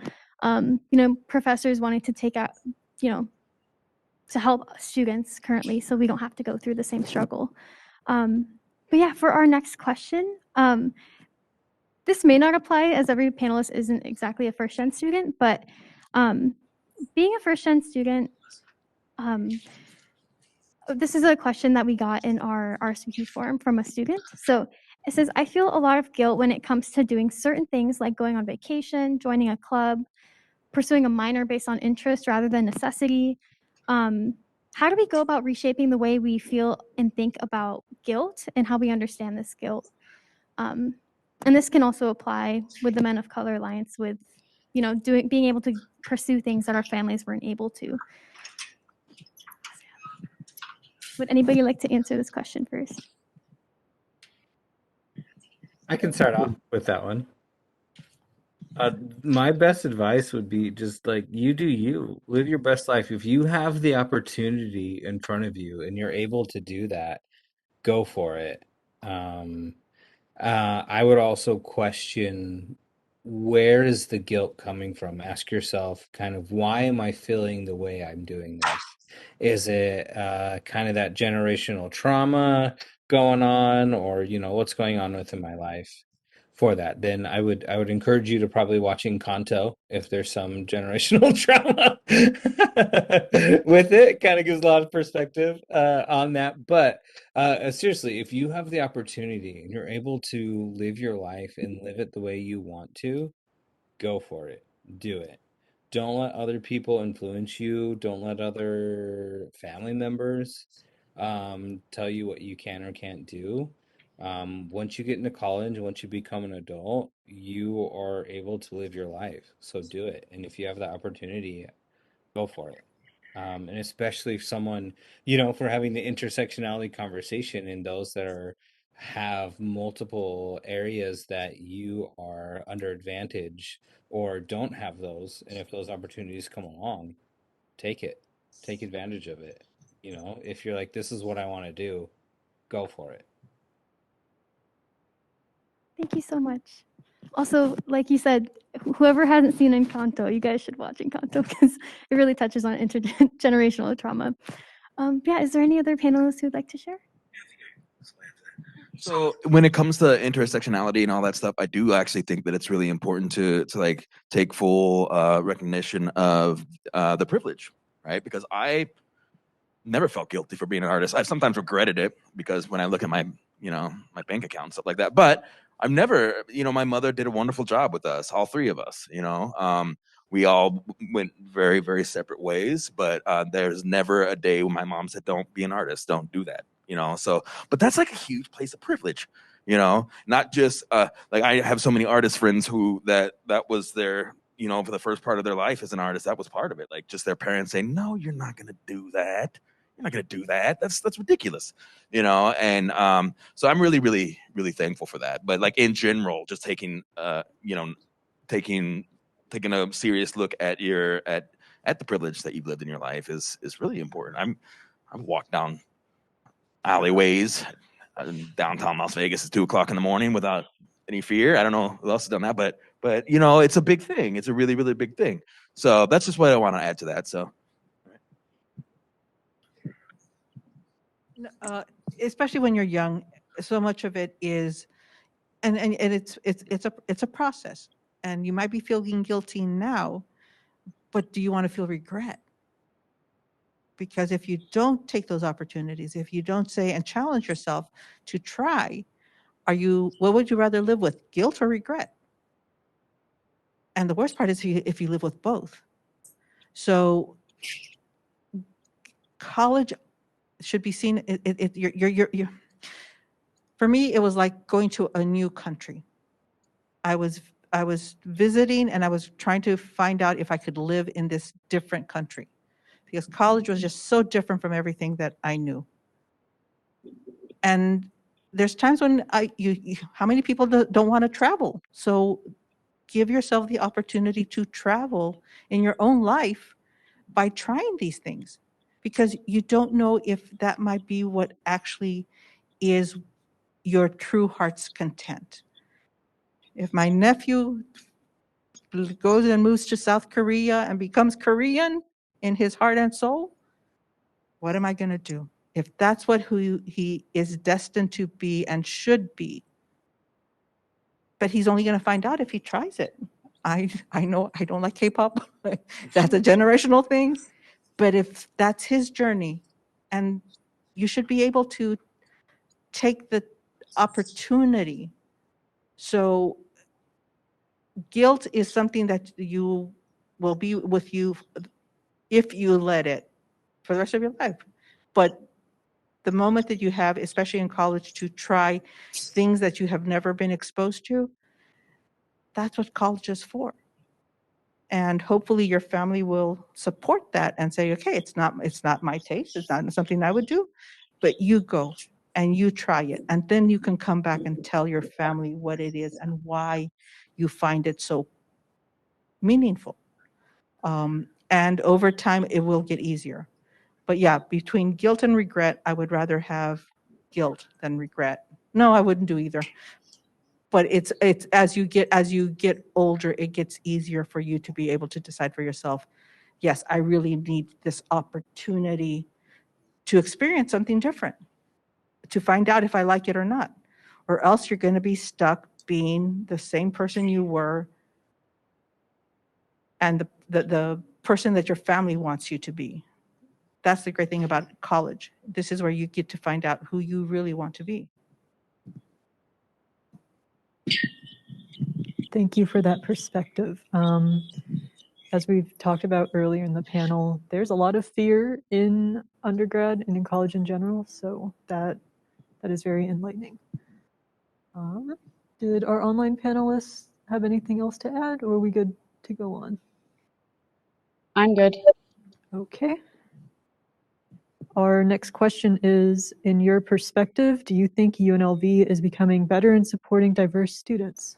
Professors wanting to take out, to help students currently, so we don't have to go through the same struggle. But yeah, for our next question, this may not apply, as every panelist isn't exactly a first-gen student, but being a first-gen student, this is a question that we got in our RSVP form from a student. So it says, I feel a lot of guilt when it comes to doing certain things like going on vacation, joining a club, pursuing a minor based on interest rather than necessity. How do we go about reshaping the way we feel and think about guilt and how we understand this guilt? And this can also apply with the Men of Color Alliance with, being able to pursue things that our families weren't able to. Would anybody like to answer this question first?
I can start off with that one. My best advice would be just you do you. Live your best life. If you have the opportunity in front of you and you're able to do that, go for it. I would also question, where is the guilt coming from? Ask yourself, kind of, why am I feeling the way I'm doing this? Is it kind of that generational trauma going on, or what's going on within my life? for that, then I would encourage you to probably watch Encanto if there's some generational trauma with it. Kind of gives a lot of perspective on that. But seriously, if you have the opportunity and you're able to live your life and live it the way you want to, go for it. Do it. Don't let other people influence you. Don't let other family members tell you what you can or can't do. Once you get into college, once you become an adult, you are able to live your life. So do it. And if you have the opportunity, go for it. And especially if someone, if we're having the intersectionality conversation and those that have multiple areas that you are under advantage or don't have those, and if those opportunities come along, take it, take advantage of it. If you're like, this is what I want to do, go for it.
Thank you so much. Also, like you said, whoever hasn't seen Encanto, you guys should watch Encanto because it really touches on intergenerational trauma. Yeah, is there any other panelists who would like to share?
So when it comes to intersectionality and all that stuff, I do actually think that it's really important to like take full recognition of the privilege, right? Because I never felt guilty for being an artist. I've sometimes regretted it because when I look at my bank account and stuff like that, but I've never, my mother did a wonderful job with us, all three of us, we all went very, very separate ways, but there's never a day when my mom said, don't be an artist, don't do that, so, but that's like a huge place of privilege, not just like I have so many artist friends who that was their, for the first part of their life as an artist, that was part of it. Like just their parents saying, no, you're not going to do that. You're not going to do that. That's ridiculous, and so I'm really, really, really thankful for that. But like in general, just taking, taking a serious look at at the privilege that you've lived in your life is really important. I've walked down alleyways in downtown Las Vegas at 2:00 in the morning without any fear. I don't know who else has done that, but it's a big thing. It's a really, really big thing. So that's just what I want to add to that. So.
Especially when you're young, so much of it is, and it's a process, and you might be feeling guilty now, but do you want to feel regret? Because if you don't take those opportunities, if you don't say and challenge yourself to try, what would you rather live with, guilt or regret? And the worst part is if you live with both. So college should be seen, for me, it was like going to a new country. I was visiting and I was trying to find out if I could live in this different country because college was just so different from everything that I knew. And there's times when how many people don't want to travel? So give yourself the opportunity to travel in your own life by trying these things, because you don't know if that might be what actually is your true heart's content. If my nephew goes and moves to South Korea and becomes Korean in his heart and soul, what am I going to do? If that's who he is destined to be and should be, but he's only going to find out if he tries it. I know I don't like K-pop. That's a generational thing. But if that's his journey, and you should be able to take the opportunity. So guilt is something that you will be with you if you let it for the rest of your life. But the moment that you have, especially in college, to try things that you have never been exposed to, that's what college is for. And hopefully your family will support that and say, okay, it's not my taste, it's not something I would do, but you go and you try it. And then you can come back and tell your family what it is and why you find it so meaningful. And over time, it will get easier. But yeah, between guilt and regret, I would rather have guilt than regret. No, I wouldn't do either. But it's as you get older, it gets easier for you to be able to decide for yourself, yes, I really need this opportunity to experience something different, to find out if I like it or not. Or else you're going to be stuck being the same person you were and the person that your family wants you to be. That's the great thing about college. This is where you get to find out who you really want to be.
Thank you for that perspective. As we've talked about earlier in the panel, there's a lot of fear in undergrad and in college in general, so that is very enlightening. Did our online panelists have anything else to add, or are we good to go on?
I'm good.
Okay. Our next question is, in your perspective, do you think UNLV is becoming better in supporting diverse students?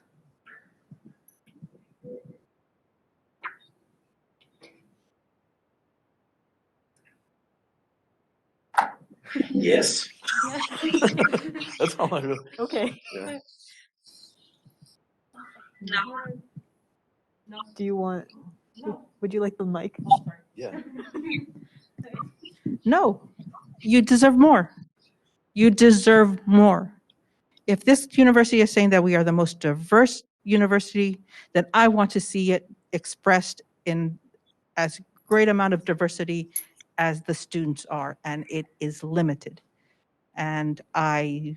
Yes. That's all I really.
Okay.
Yeah.
Do you want, would you like the mic?
Yeah.
No, you deserve more. You deserve more. If this university is saying that we are the most diverse university, then I want to see it expressed in as great amount of diversity as the students are, and it is limited. And I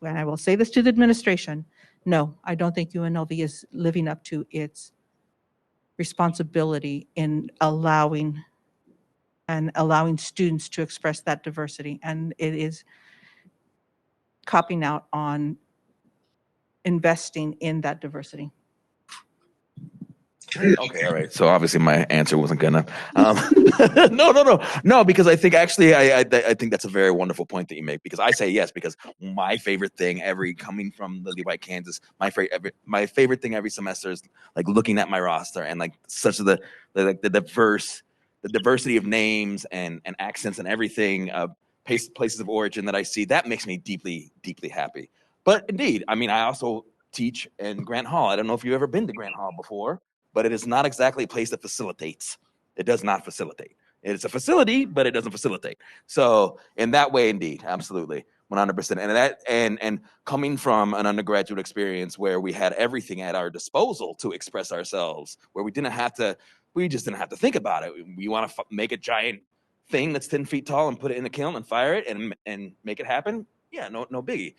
will say this to the administration, no, I don't think UNLV is living up to its responsibility in allowing students to express that diversity. And it is copping out on investing in that diversity.
Okay, all right. So obviously my answer wasn't good enough. No, because I think actually I think that's a very wonderful point that you make, because I say yes because my favorite thing coming from Lily White, Kansas, my favorite thing every semester is like looking at my roster and like such the diversity of names and accents and everything, places of origin that I see. That makes me deeply happy. But indeed, I mean, I also teach in Grant Hall. I don't know if you've ever been to Grant Hall before, but it is not exactly a place that facilitates. It does not facilitate. It's a facility, but it doesn't facilitate. So in that way, indeed, absolutely, 100%. And coming from an undergraduate experience where we had everything at our disposal to express ourselves, where we just didn't have to think about it. We want to make a giant thing that's 10 feet tall and put it in a kiln and fire it and make it happen. Yeah, no biggie,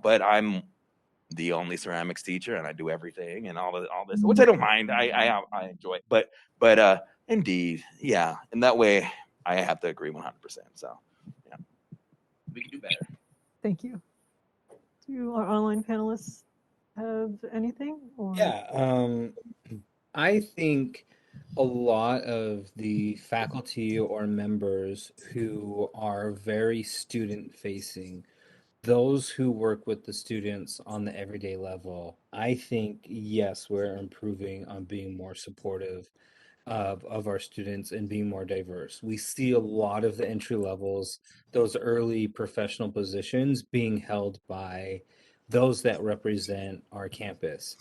but I'm the only ceramics teacher and I do everything and all this, which I don't mind. I enjoy it. But indeed, yeah, in that way I have to agree 100%. So yeah, we can do better.
Thank you. Do our online panelists have anything? Or?
Yeah, I think a lot of the faculty or members who are very student facing, those who work with the students on the everyday level, I think, yes, we're improving on being more supportive of our students and being more diverse. We see a lot of the entry levels, those early professional positions being held by those that represent our campus.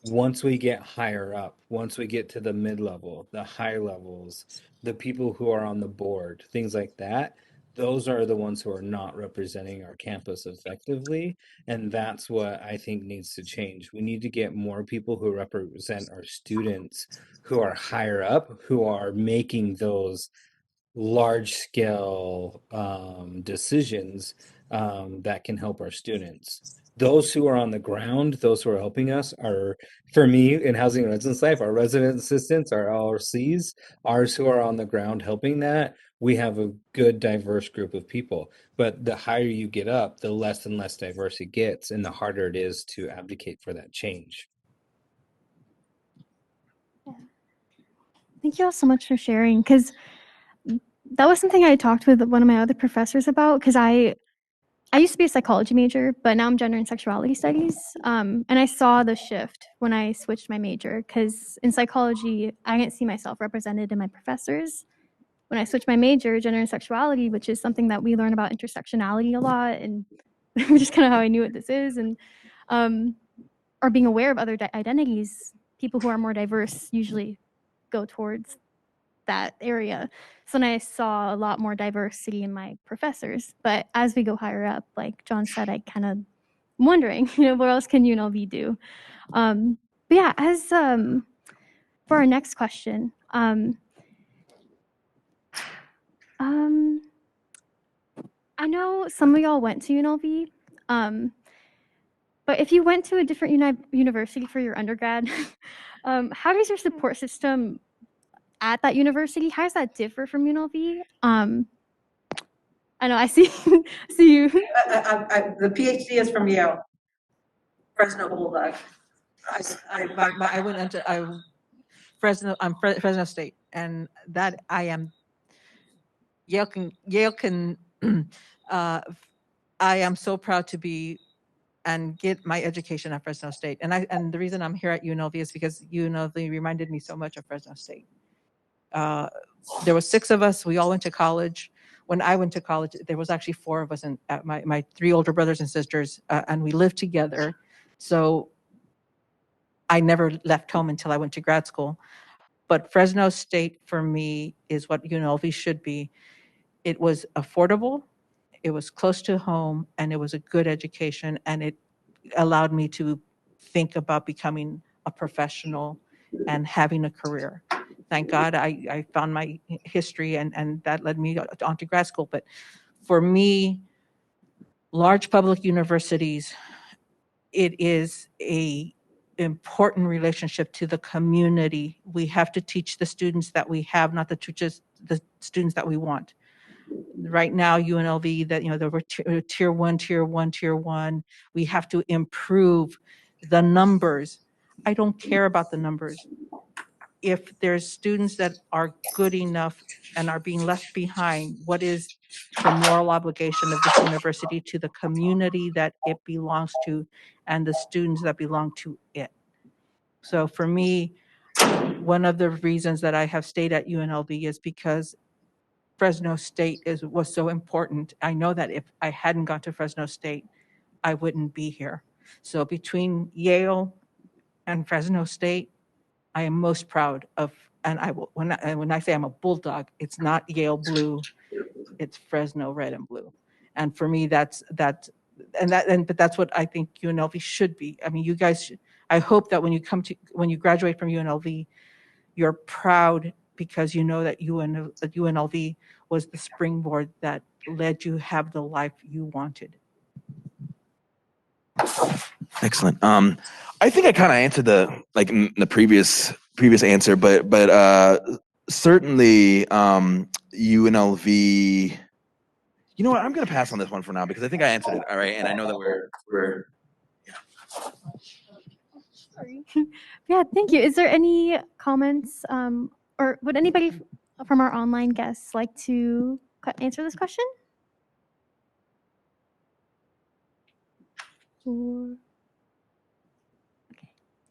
Once we get higher up, once we get to the mid-level, the high levels, the people who are on the board, things like that, those are the ones who are not representing our campus effectively. And that's what I think needs to change. We need to get more people who represent our students, who are higher up, who are making those large scale decisions that can help our students. Those who are on the ground, those who are helping us are, for me, in housing and residence life, our resident assistants, our LRCs, ours who are on the ground helping that. We have a good diverse group of people, but the higher you get up, the less and less diverse it gets, and the harder it is to advocate for that change.
Thank you all so much for sharing, because that was something I talked with one of my other professors about, because I used to be a psychology major, but now I'm gender and sexuality studies. And I saw the shift when I switched my major, because in psychology, I didn't see myself represented in my professors. When I switched my major, gender and sexuality, which is something that we learn about intersectionality a lot, and just kind of how I knew what this is, and or being aware of other identities, people who are more diverse usually go towards that area. So then I saw a lot more diversity in my professors. But as we go higher up, like John said, I kind of wondering, what else can UNLV do? But yeah, as for our next question, I know some of y'all went to UNLV, but if you went to a different university for your undergrad, how does your support system at that university, how does that differ from UNLV? I know I see you.
The PhD is from Yale, Fresno Bulldog.
I went into Fresno. I'm Fresno State, and that I am. Yale can. I am so proud to be and get my education at Fresno State, and the reason I'm here at UNLV is because UNLV reminded me so much of Fresno State. There were 6 of us. We all went to college. When I went to college, there was actually 4 of us, and my 3 older brothers and sisters, and we lived together. So I never left home until I went to grad school. But Fresno State for me is what UNLV should be. It was affordable, it was close to home, and it was a good education, and it allowed me to think about becoming a professional and having a career. Thank God I found my history, and that led me on to grad school. But for me, large public universities, it is a important relationship to the community. We have to teach the students that we have, not the students that we want. Right now, UNLV, that there were tier one. We have to improve the numbers. I don't care about the numbers. If there's students that are good enough and are being left behind, what is the moral obligation of this university to the community that it belongs to and the students that belong to it? So for me, one of the reasons that I have stayed at UNLV is because Fresno State was so important. I know that if I hadn't gone to Fresno State, I wouldn't be here. So between Yale and Fresno State, I am most proud of, and I will, when I say I'm a bulldog, it's not Yale blue, it's Fresno red and blue. And for me, but that's what I think UNLV should be. I mean, you guys, I hope that when you graduate from UNLV, you're proud because you know that UNLV was the springboard that led you have the life you wanted.
Excellent. I think I kind of answered the previous answer, but certainly UNLV. You know what? I'm going to pass on this one for now because I think I answered it all right, and I know that we're.
Sorry. Yeah, thank you. Is there any comments, or would anybody from our online guests like to answer this question? Okay,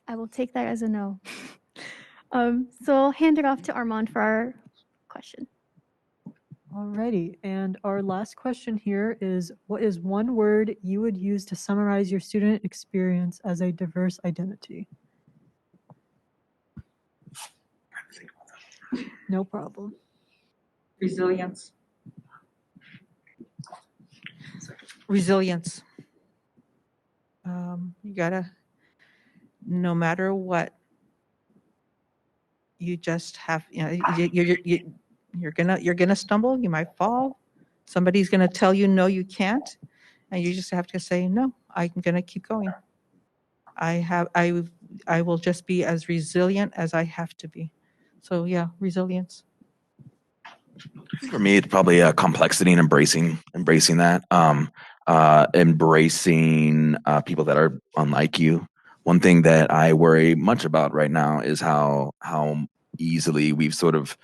I will take that as a no. So I'll hand it off to Armand for our question.
Alrighty, and our last question here is, what is one word you would use to summarize your student experience as a diverse identity? No problem.
Resilience.
Resilience. You gotta, no matter what, you just have, you're gonna stumble, you might fall. Somebody's gonna tell you, no, you can't. And you just have to say, no, I'm gonna keep going. I will just be as resilient as I have to be. So yeah, resilience.
For me, it's probably complexity and embracing that. Embracing people that are unlike you. One thing that I worry much about right now is how easily we've sort of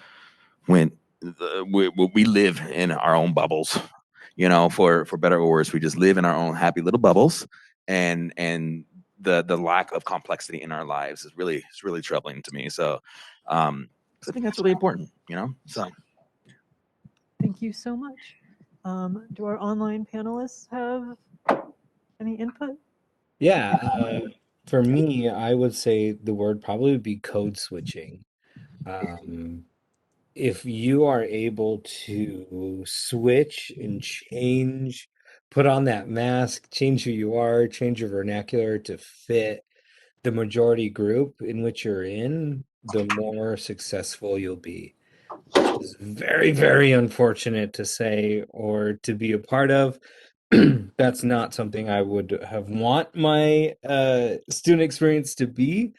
we live in our own bubbles. For better or worse, we just live in our own happy little bubbles, and the lack of complexity in our lives is really troubling to me. So, I think that's really important. So.
Thank you so much. Do our online panelists have any input?
Yeah, for me, I would say the word probably would be code switching. If you are able to switch and change put on that mask, change who you are, change your vernacular to fit the majority group in which you're in, the more successful you'll be. Which is very, very unfortunate to say or to be a part of. That's not something I would have want my student experience to be.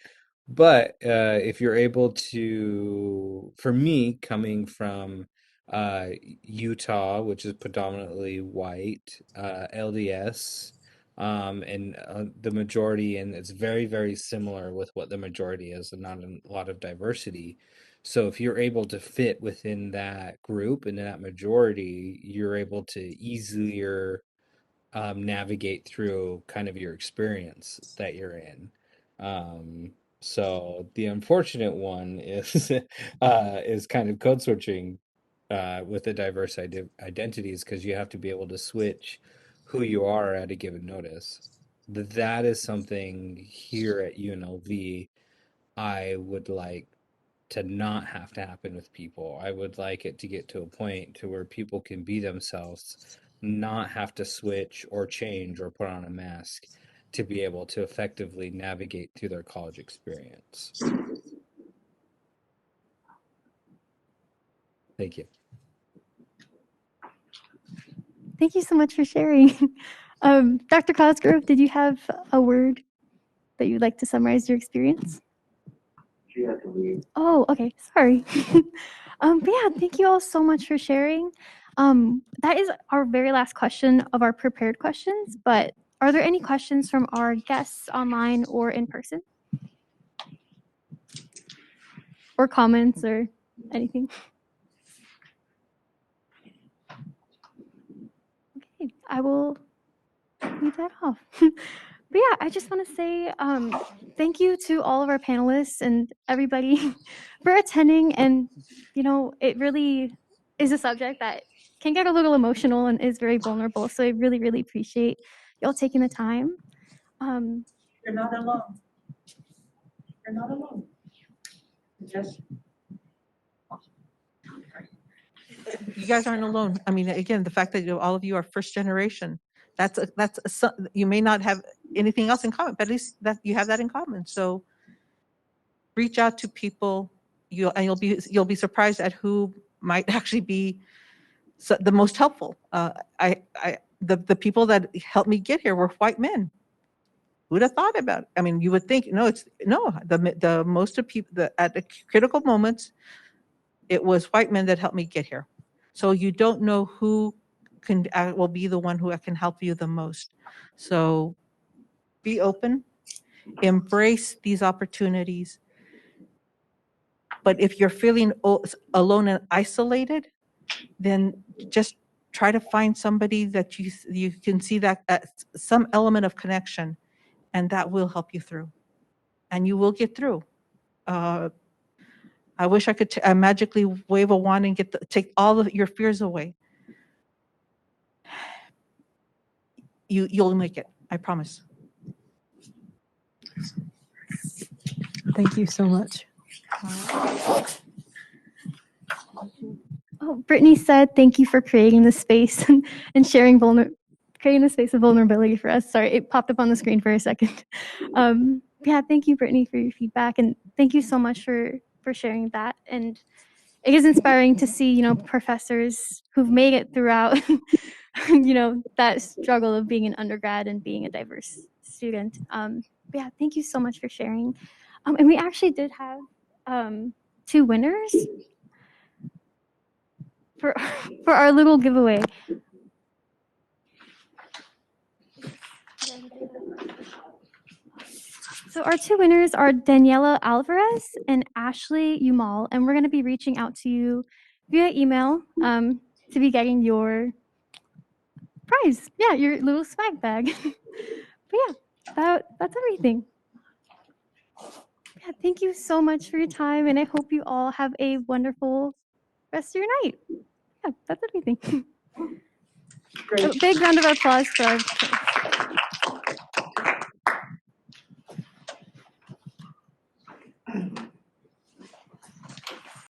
But if you're able to, for me, coming from Utah, which is predominantly white, LDS, and the majority, and it's very, very similar with what the majority is, and not a lot of diversity. So if you're able to fit within that group and that majority, you're able to easier navigate through kind of your experience that you're in. So the unfortunate one is kind of code switching with the diverse identities, because you have to be able to switch who you are at a given notice. That is something here at UNLV I would like to not have to happen with people. I would like it to get to a point to where people can be themselves, not have to switch or change or put on a mask to be able to effectively navigate through their college experience. Thank you.
Thank you so much for sharing. Dr. Cosgrove, did you have a word that you'd like to summarize your experience?
She had to leave.
Oh, okay. Sorry. But yeah, thank you all so much for sharing. That is our very last question of our prepared questions, but are there any questions from our guests online or in person? Or comments or anything? Okay, I will leave that off. But yeah, I just want to say thank you to all of our panelists and everybody for attending. And, you know, it really is a subject that can get a little emotional and is very vulnerable. So I really, really appreciate y'all taking the time.
You're not alone. You're not alone. Just.
You guys aren't alone. I mean, again, the fact that all of you are first generation, you may not have anything else in common, but at least that you have that in common. So reach out to people, you'll be surprised at who might actually be the most helpful. The people that helped me get here were white men. Who'd have thought about it? I mean, you would think, the most of people at the critical moments, it was white men that helped me get here. So you don't know who will be the one who can help you the most. So be open, embrace these opportunities. But if you're feeling alone and isolated, then just try to find somebody that you can see that some element of connection, and that will help you through. And you will get through. I wish I could magically wave a wand and take all of your fears away. You'll make it. I promise.
Thank you so much.
Oh, Brittany said, thank you for creating this space and sharing creating a space of vulnerability for us. Sorry, it popped up on the screen for a second. Yeah, thank you, Brittany, for your feedback. And thank you so much for sharing that. And it is inspiring to see, you know, professors who've made it throughout, you know, that struggle of being an undergrad and being a diverse student. But yeah, thank you so much for sharing. And we actually did have 2 winners for our little giveaway. So our 2 winners are Daniela Alvarez and Ashley Umal, and we're going to be reaching out to you via email to be getting your prize. Yeah, your little swag bag. But yeah, that's everything. Yeah, thank you so much for your time, and I hope you all have a wonderful rest of your night. Yeah, that's everything.
Great.
A big round of applause for our